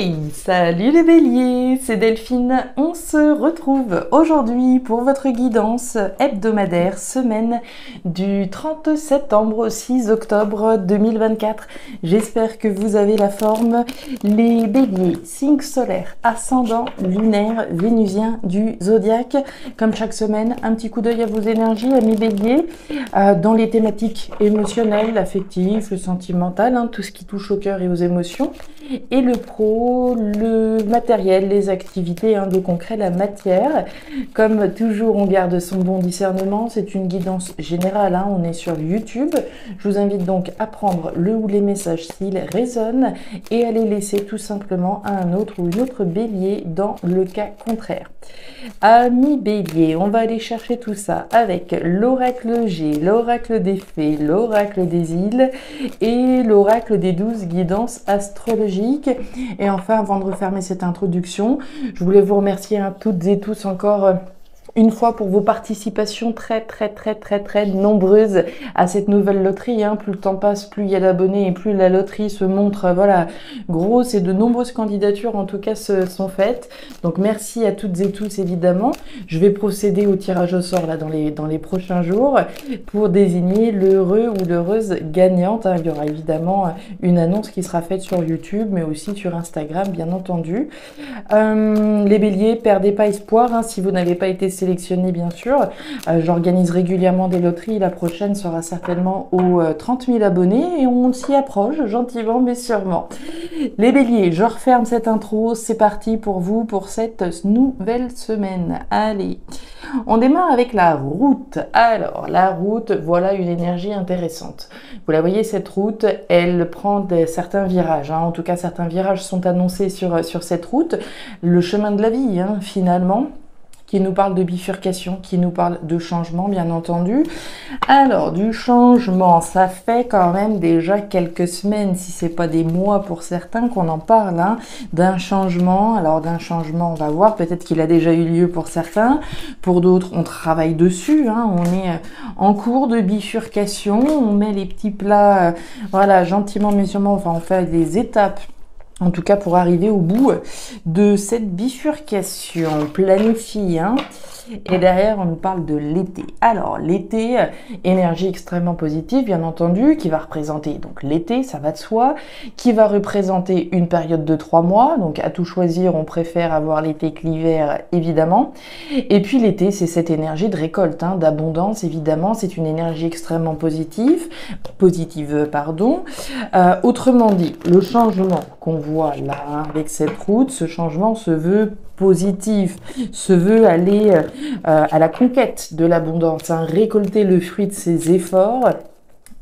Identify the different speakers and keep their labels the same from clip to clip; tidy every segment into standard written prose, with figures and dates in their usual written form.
Speaker 1: Hey, salut les béliers, c'est Delphine. On se retrouve aujourd'hui pour votre guidance hebdomadaire semaine du 30 septembre au 6 octobre 2024. J'espère que vous avez la forme. Les béliers, signe solaire, ascendant, lunaire, vénusien du zodiaque. Comme chaque semaine, un petit coup d'œil à vos énergies, amis béliers, dans les thématiques émotionnelles, affectives, le sentimental, tout ce qui touche au cœur et aux émotions. Et le pro, le matériel, les activités, le concret, la matière. Comme toujours, on garde son bon discernement. C'est une guidance générale, on est sur YouTube. Je vous invite donc à prendre le ou les messages s'ils résonnent et à les laisser tout simplement à un autre ou une autre bélier dans le cas contraire. Amis bélier, on va aller chercher tout ça avec l'oracle G, l'oracle des fées, l'oracle des îles et l'oracle des 12 guidances astrologiques. Et enfin, avant de refermer cette introduction, je voulais vous remercier toutes et tous encore une fois pour vos participations très nombreuses à cette nouvelle loterie. Plus le temps passe, plus il y a d'abonnés et plus la loterie se montre grosse, et de nombreuses candidatures en tout cas sont faites. Donc merci à toutes et tous évidemment. Je vais procéder au tirage au sort dans les prochains jours pour désigner l'heureux ou l'heureuse gagnante. Il y aura évidemment une annonce qui sera faite sur YouTube mais aussi sur Instagram bien entendu. Les béliers, perdez pas espoir si vous n'avez pas été sélectionné bien sûr. J'organise régulièrement des loteries. La prochaine sera certainement aux 30 000 abonnés et on s'y approche gentiment mais sûrement. Les béliers, je referme cette intro. C'est parti pour vous pour cette nouvelle semaine. Allez, on démarre avec la route. Alors, la route, voilà une énergie intéressante. Vous la voyez, cette route, elle prend certains virages. En tout cas, certains virages sont annoncés sur cette route. Le chemin de la vie, finalement, qui nous parle de bifurcation, qui nous parle de changement, bien entendu. Alors, du changement, ça fait quand même déjà quelques semaines, si c'est pas des mois pour certains, qu'on en parle, d'un changement. Alors, d'un changement, on va voir, peut-être qu'il a déjà eu lieu pour certains. Pour d'autres, on travaille dessus, on est en cours de bifurcation, on met les petits plats, gentiment mais sûrement, on fait des étapes. En tout cas, pour arriver au bout de cette bifurcation, planifie, Et derrière, on nous parle de l'été. Alors, l'été, énergie extrêmement positive, bien entendu, qui va représenter donc l'été, ça va de soi, qui va représenter une période de 3 mois. Donc, à tout choisir, on préfère avoir l'été que l'hiver, évidemment. Et puis, l'été, c'est cette énergie de récolte, d'abondance, évidemment. C'est une énergie extrêmement positive. Autrement dit, le changement qu'on voit là, avec cette route, ce changement se veut positif, se veut aller à la conquête de l'abondance, récolter le fruit de ses efforts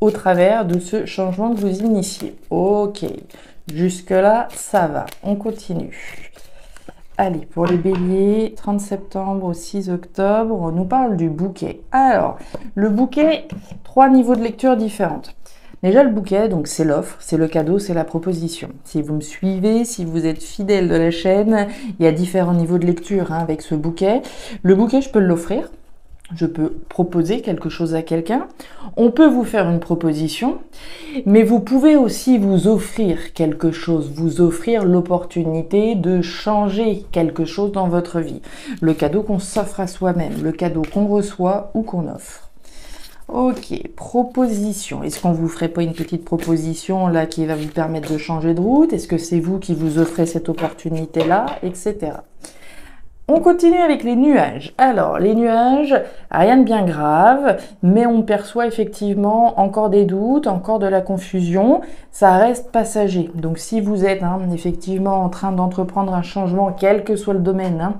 Speaker 1: au travers de ce changement que vous initiez. Ok, jusque-là, ça va. On continue. Allez, pour les béliers, 30 septembre au 6 octobre, on nous parle du bouquet. Alors, le bouquet, 3 niveaux de lecture différents. Déjà, le bouquet, donc c'est l'offre, c'est le cadeau, c'est la proposition. Si vous me suivez, si vous êtes fidèle de la chaîne, il y a différents niveaux de lecture avec ce bouquet. Le bouquet, je peux l'offrir. Je peux proposer quelque chose à quelqu'un. On peut vous faire une proposition, mais vous pouvez aussi vous offrir quelque chose, vous offrir l'opportunité de changer quelque chose dans votre vie. Le cadeau qu'on s'offre à soi-même, le cadeau qu'on reçoit ou qu'on offre. Ok, proposition. Est-ce qu'on vous ferait pas une petite proposition là qui va vous permettre de changer de route? Est-ce que c'est vous qui vous offrez cette opportunité-là, etc. On continue avec les nuages. Alors, les nuages, rien de bien grave, mais on perçoit effectivement encore des doutes, encore de la confusion. Ça reste passager. Donc, si vous êtes effectivement en train d'entreprendre un changement, quel que soit le domaine,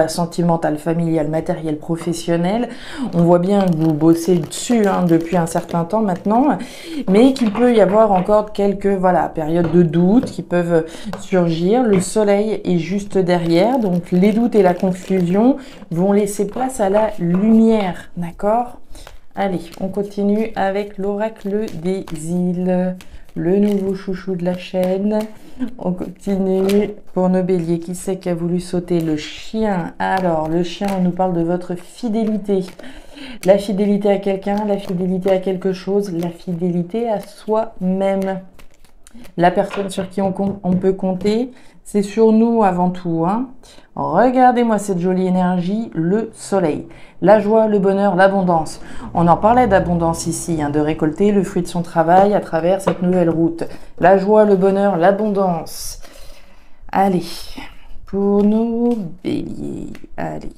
Speaker 1: sentimental, familial, matériel, professionnel. On voit bien que vous bossez dessus depuis un certain temps maintenant, mais qu'il peut y avoir encore quelques périodes de doute qui peuvent surgir. Le soleil est juste derrière, donc les doutes et la confusion vont laisser place à la lumière, d'accord? Allez, on continue avec l'oracle des îles, le nouveau chouchou de la chaîne. On continue pour nos béliers. Qui c'est qui a voulu sauter? Le chien. Alors, le chien, on nous parle de votre fidélité. La fidélité à quelqu'un, la fidélité à quelque chose, la fidélité à soi-même. La personne sur qui on peut compter, c'est sur nous avant tout, hein. Regardez-moi cette jolie énergie, le soleil. La joie, le bonheur, l'abondance. On en parlait d'abondance ici, hein, de récolter le fruit de son travail à travers cette nouvelle route. La joie, le bonheur, l'abondance. Allez, pour nos béliers, allez.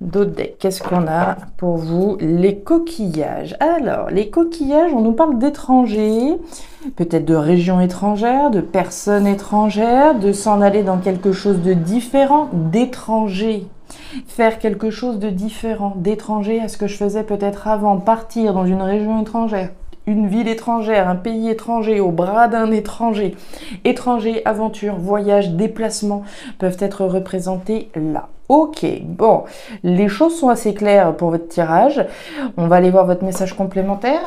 Speaker 1: D'autres decks, qu'est-ce qu'on a pour vous? Les coquillages. Alors, les coquillages, on nous parle d'étrangers, peut-être de régions étrangères, de personnes étrangères, de s'en aller dans quelque chose de différent, d'étrangers. Faire quelque chose de différent, d'étranger à ce que je faisais peut-être avant, partir dans une région étrangère, une ville étrangère, un pays étranger, au bras d'un étranger. Étranger, aventure, voyage, déplacement peuvent être représentés là. Ok, bon, les choses sont assez claires pour votre tirage. On va aller voir votre message complémentaire.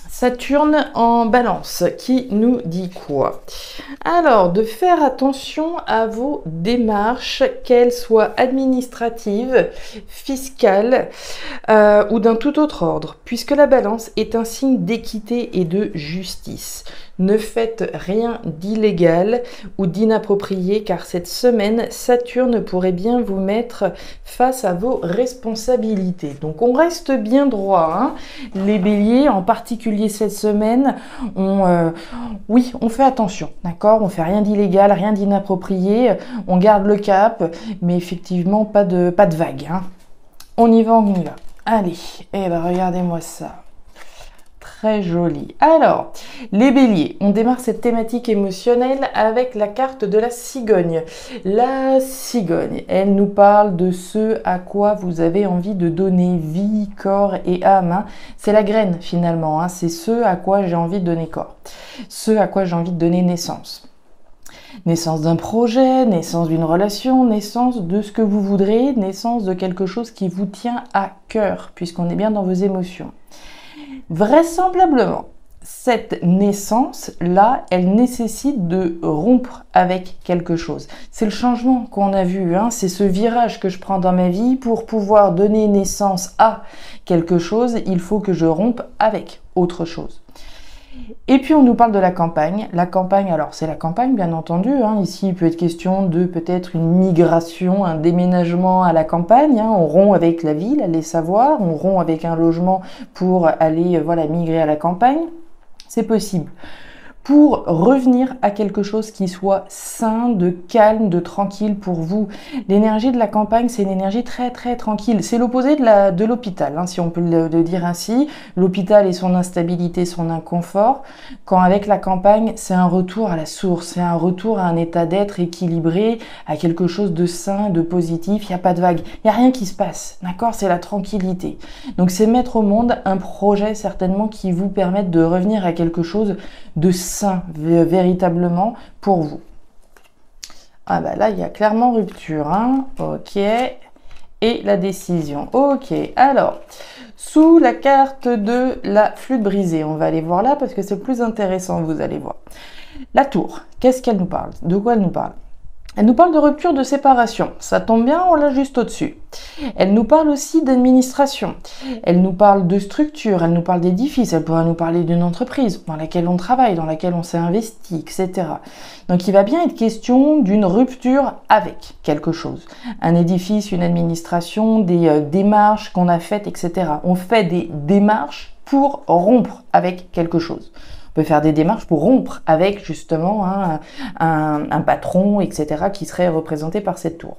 Speaker 1: Saturne en balance, qui nous dit quoi? Alors, de faire attention à vos démarches, qu'elles soient administratives, fiscales ou d'un tout autre ordre, puisque la balance est un signe d'équité et de justice. Ne faites rien d'illégal ou d'inapproprié, car cette semaine, Saturne pourrait bien vous mettre face à vos responsabilités. Donc on reste bien droit, hein. Les béliers, en particulier cette semaine, oui, on fait attention, d'accord? On fait rien d'illégal, rien d'inapproprié, on garde le cap, mais effectivement pas de vague, hein. On y va. Allez, et ben regardez-moi ça. Très joli. Alors, les béliers, on démarre cette thématique émotionnelle avec la carte de la cigogne. La cigogne, elle nous parle de ce à quoi vous avez envie de donner vie, corps et âme, hein. C'est la graine finalement, hein. C'est ce à quoi j'ai envie de donner corps, ce à quoi j'ai envie de donner naissance. Naissance d'un projet, naissance d'une relation, naissance de ce que vous voudrez, naissance de quelque chose qui vous tient à cœur, puisqu'on est bien dans vos émotions. Vraisemblablement, cette naissance-là, elle nécessite de rompre avec quelque chose. C'est le changement qu'on a vu, hein, c'est ce virage que je prends dans ma vie pour pouvoir donner naissance à quelque chose, il faut que je rompe avec autre chose. Et puis on nous parle de la campagne. La campagne, alors c'est la campagne bien entendu, hein. Ici il peut être question de peut-être une migration, un déménagement à la campagne, hein. On rompt avec la ville, allez savoir, on rompt avec un logement pour aller migrer à la campagne. C'est possible. Pour revenir à quelque chose qui soit sain, de calme, de tranquille pour vous. L'énergie de la campagne, c'est une énergie très très tranquille. C'est l'opposé de l'hôpital, hein, si on peut le dire ainsi. L'hôpital et son instabilité, son inconfort. Quand avec la campagne, c'est un retour à la source, c'est un retour à un état d'être équilibré, à quelque chose de sain, de positif. Il n'y a pas de vague, il n'y a rien qui se passe, d'accord? C'est la tranquillité. Donc c'est mettre au monde un projet certainement qui vous permette de revenir à quelque chose de sain, véritablement pour vous. Ah bah là, il y a clairement rupture, hein. Ok. Et la décision. Ok. Alors, sous la carte de la flûte brisée, on va aller voir là parce que c'est le plus intéressant, vous allez voir. La tour, qu'est-ce qu'elle nous parle? De quoi elle nous parle? Elle nous parle de rupture, de séparation. Ça tombe bien, on l'a juste au-dessus. Elle nous parle aussi d'administration. Elle nous parle de structure, elle nous parle d'édifice, elle pourrait nous parler d'une entreprise dans laquelle on travaille, dans laquelle on s'est investi, etc. Donc il va bien être question d'une rupture avec quelque chose. Un édifice, une administration, des démarches qu'on a faites, etc. On fait des démarches pour rompre avec quelque chose. On peut faire des démarches pour rompre avec justement un patron, etc. qui serait représenté par cette tour.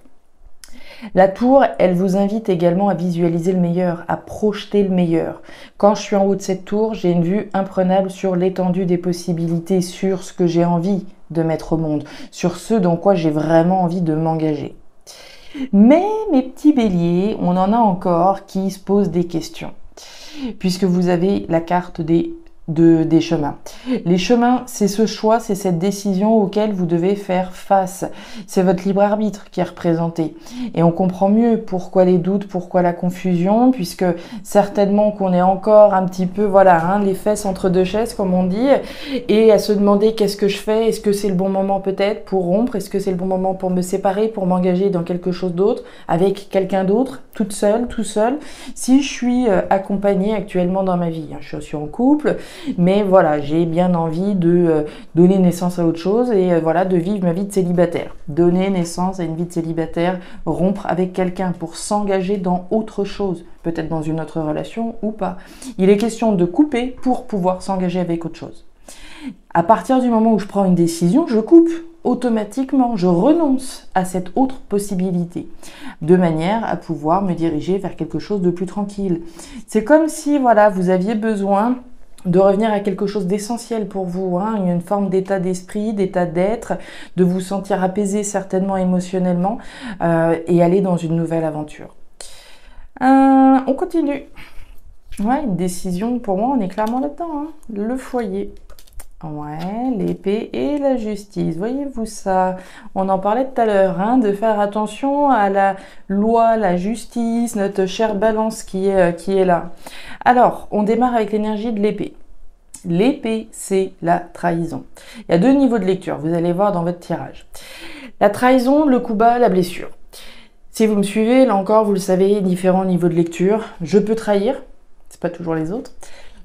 Speaker 1: La tour, elle vous invite également à visualiser le meilleur, à projeter le meilleur. Quand je suis en haut de cette tour, j'ai une vue imprenable sur l'étendue des possibilités, sur ce que j'ai envie de mettre au monde, sur ce dans quoi j'ai vraiment envie de m'engager. Mais mes petits béliers, on en a encore qui se posent des questions, puisque vous avez la carte des chemins. Les chemins, c'est ce choix, c'est cette décision auquel vous devez faire face. C'est votre libre arbitre qui est représenté. Et on comprend mieux pourquoi les doutes, pourquoi la confusion, puisque certainement qu'on est encore un petit peu, les fesses entre deux chaises, comme on dit, et à se demander qu'est-ce que je fais, est-ce que c'est le bon moment peut-être pour rompre, est-ce que c'est le bon moment pour me séparer, pour m'engager dans quelque chose d'autre, avec quelqu'un d'autre, toute seule, tout seul. Si je suis accompagnée actuellement dans ma vie, je suis en couple, mais voilà, j'ai bien envie de donner naissance à autre chose et voilà, de vivre ma vie de célibataire. Donner naissance à une vie de célibataire, rompre avec quelqu'un pour s'engager dans autre chose, peut-être dans une autre relation ou pas. Il est question de couper pour pouvoir s'engager avec autre chose. À partir du moment où je prends une décision, je coupe automatiquement, je renonce à cette autre possibilité, de manière à pouvoir me diriger vers quelque chose de plus tranquille. C'est comme si, voilà, vous aviez besoin de revenir à quelque chose d'essentiel pour vous, hein, une forme d'état d'esprit, d'état d'être, de vous sentir apaisé certainement émotionnellement et aller dans une nouvelle aventure. On continue. Ouais, une décision, pour moi, on est clairement là-dedans, hein. Le foyer. Ouais, l'épée et la justice. Voyez-vous ça? On en parlait tout à l'heure, hein, de faire attention à la loi, la justice, notre chère balance qui est là. Alors, on démarre avec l'énergie de l'épée. L'épée, c'est la trahison. Il y a deux niveaux de lecture, vous allez voir dans votre tirage. La trahison, le coup bas, la blessure. Si vous me suivez, là encore, vous le savez, différents niveaux de lecture. Je peux trahir, c'est pas toujours les autres.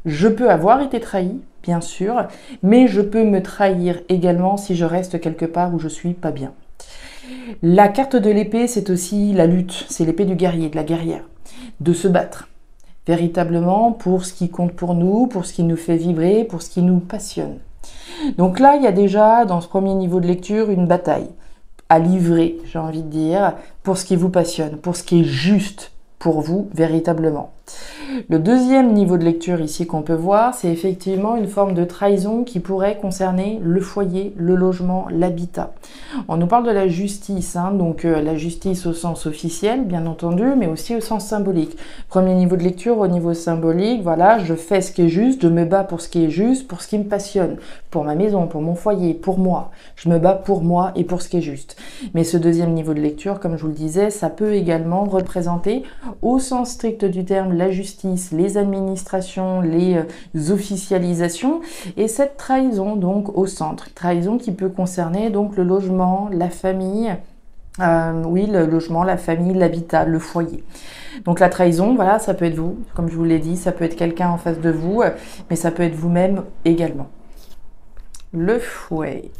Speaker 1: Je peux avoir été trahi, bien sûr, mais je peux me trahir également si je reste quelque part où je suis pas bien. La carte de l'épée, c'est aussi la lutte, c'est l'épée du guerrier, de la guerrière, de se battre véritablement pour ce qui compte pour nous, pour ce qui nous fait vibrer, pour ce qui nous passionne. Donc là, il y a déjà, dans ce premier niveau de lecture, une bataille à livrer, j'ai envie de dire, pour ce qui vous passionne, pour ce qui est juste pour vous véritablement. Le deuxième niveau de lecture ici qu'on peut voir, c'est effectivement une forme de trahison qui pourrait concerner le foyer, le logement, l'habitat. On nous parle de la justice, hein, donc la justice au sens officiel, bien entendu, mais aussi au sens symbolique. Premier niveau de lecture, au niveau symbolique, voilà, je fais ce qui est juste, je me bats pour ce qui est juste, pour ce qui me passionne, pour ma maison, pour mon foyer, pour moi. Je me bats pour moi et pour ce qui est juste. Mais ce deuxième niveau de lecture, comme je vous le disais, ça peut également représenter, au sens strict du terme, la justice, les administrations, les officialisations et cette trahison donc au centre. Trahison qui peut concerner donc le logement, la famille, oui, le logement, la famille, l'habitat, le foyer. Donc la trahison, voilà, ça peut être vous, comme je vous l'ai dit, ça peut être quelqu'un en face de vous, mais ça peut être vous-même également. Le fouet.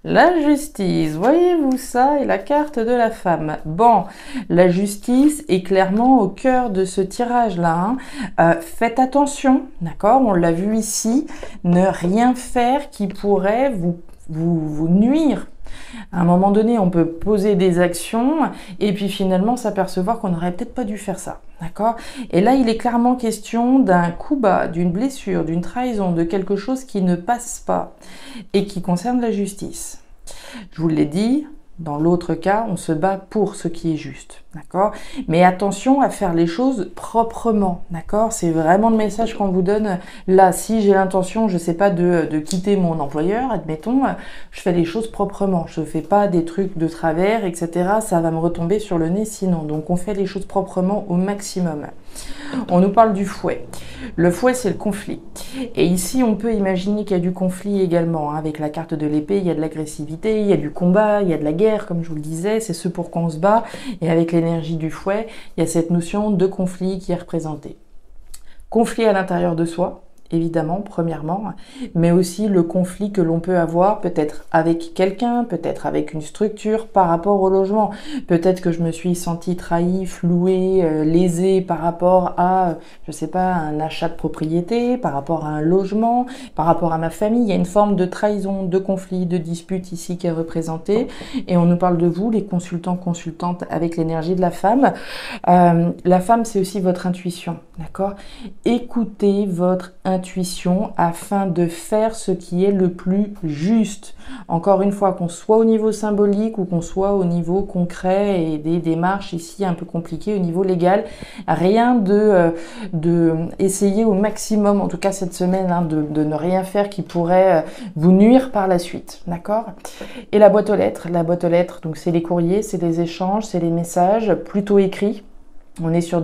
Speaker 1: La justice, voyez-vous ça, et la carte de la femme. Bon, la justice est clairement au cœur de ce tirage-là. Hein. Faites attention, d'accord, on l'a vu ici, ne rien faire qui pourrait vous nuire. À un moment donné, on peut poser des actions et puis finalement s'apercevoir qu'on n'aurait peut-être pas dû faire ça. D'accord? Et là, il est clairement question d'un coup bas, d'une blessure, d'une trahison, de quelque chose qui ne passe pas et qui concerne la justice. Je vous l'ai dit, dans l'autre cas, on se bat pour ce qui est juste, d'accord? Mais attention à faire les choses proprement, d'accord? C'est vraiment le message qu'on vous donne là. Si j'ai l'intention, je sais pas, de quitter mon employeur, admettons, je fais les choses proprement. Je fais pas des trucs de travers, etc. Ça va me retomber sur le nez sinon. Donc on fait les choses proprement au maximum. On nous parle du fouet. Le fouet, c'est le conflit. Et ici, on peut imaginer qu'il y a du conflit également. Hein. Avec la carte de l'épée, il y a de l'agressivité, il y a du combat, il y a de la guerre, comme je vous le disais, c'est ce pour quoi on se bat. Et avec l'énergie du fouet, il y a cette notion de conflit qui est représentée. Conflit à l'intérieur de soi, évidemment, premièrement, mais aussi le conflit que l'on peut avoir peut-être avec quelqu'un, peut-être avec une structure par rapport au logement. Peut-être que je me suis sentie trahie, flouée, lésée par rapport à, je sais pas, un achat de propriété, par rapport à un logement, par rapport à ma famille. Il y a une forme de trahison, de conflit, de dispute ici qui est représentée. Et on nous parle de vous, les consultants, consultantes, avec l'énergie de la femme. La femme, c'est aussi votre intuition, d'accord? Écoutez votre intuition afin de faire ce qui est le plus juste. Encore une fois, qu'on soit au niveau symbolique ou qu'on soit au niveau concret et des démarches ici un peu compliquées au niveau légal, rien de essayer au maximum, en tout cas cette semaine, hein, de ne rien faire qui pourrait vous nuire par la suite, d'accord? Et la boîte aux lettres, donc c'est les courriers, c'est les échanges, c'est les messages plutôt écrits. On est sur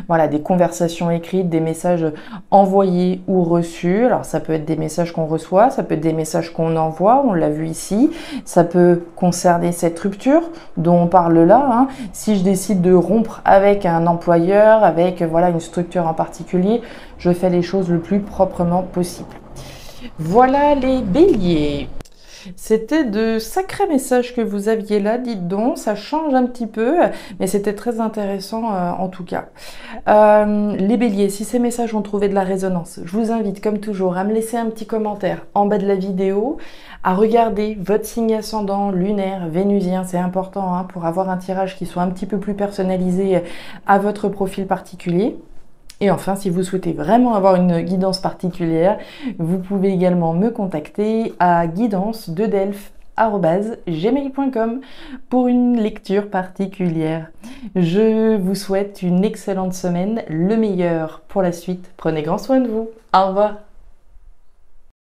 Speaker 1: voilà, des conversations écrites, des messages envoyés ou reçus. Alors ça peut être des messages qu'on reçoit, ça peut être des messages qu'on envoie, on l'a vu ici. Ça peut concerner cette rupture dont on parle là, hein. Si je décide de rompre avec un employeur, avec voilà, une structure en particulier, je fais les choses le plus proprement possible. Voilà les béliers. C'était de sacrés messages que vous aviez là, dites donc, ça change un petit peu, mais c'était très intéressant en tout cas. Les béliers, si ces messages ont trouvé de la résonance, je vous invite comme toujours à me laisser un petit commentaire en bas de la vidéo, à regarder votre signe ascendant, lunaire, vénusien, c'est important hein, pour avoir un tirage qui soit un petit peu plus personnalisé à votre profil particulier. Et enfin, si vous souhaitez vraiment avoir une guidance particulière, vous pouvez également me contacter à guidance-de-delphes@gmail.com pour une lecture particulière. Je vous souhaite une excellente semaine, le meilleur pour la suite. Prenez grand soin de vous. Au revoir.